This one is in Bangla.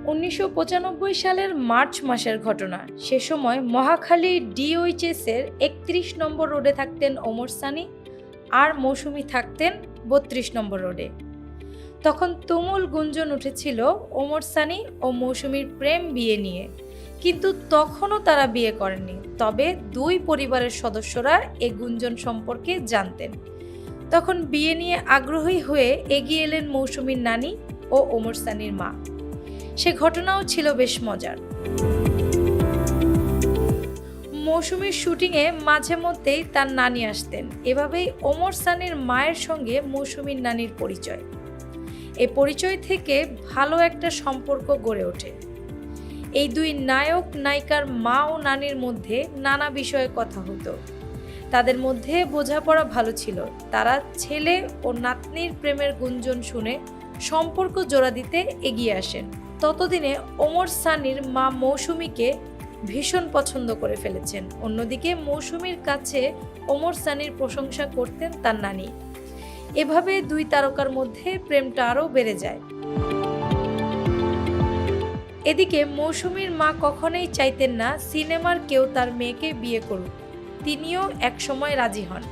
1995 সালের মার্চ মাসের ঘটনা। সে সময় মহাখালী DOHS এর 31 নম্বর রোডে থাকতেন ওমর সানি, আর মৌসুমী থাকতেন 32 নম্বর রোডে। তখন তুমুল গুঞ্জন উঠেছিল ওমর সানি ও মৌসুমীর প্রেম বিয়ে নিয়ে, কিন্তু তখনও তারা বিয়ে করেননি। তবে দুই পরিবারের সদস্যরা এই গুঞ্জন সম্পর্কে জানতেন। তখন বিয়ে নিয়ে আগ্রহী হয়ে এগিয়ে এলেন মৌসুমীর নানি ও ওমর সানির মা। সে ঘটনাও ছিল বেশ মজার। মৌসুমীর শুটিংয়ে মাঝে মধ্যেই তার নানি আসতেন। এভাবেই ওমর সানির মায়ের সঙ্গে মৌসুমীর নানির পরিচয়। এই পরিচয় থেকে ভালো একটা সম্পর্ক গড়ে ওঠে। এই দুই নায়ক নায়িকার মা ও নানির মধ্যে নানা বিষয়ে কথা হতো। তাদের মধ্যে বোঝাপড়া ভালো ছিল। তারা ছেলে ও নাতনির প্রেমের গুঞ্জন শুনে সম্পর্ক জোড়া দিতে এগিয়ে আসেন। ততদিনে ওমর সানির মা মৌসুমীকে ভীষণ পছন্দ করে ফেলেছেন। অন্যদিকে মৌসুমীর কাছে ওমর সানির প্রশংসা করতেন তার নানি। এভাবে দুই তারকার মধ্যে প্রেমটা আরও বেড়ে যায়। এদিকে মৌসুমীর মা কখনোই চাইতেন না সিনেমার কেউ তার মেয়েকে বিয়ে করুক। তিনিও একসময় রাজি হন।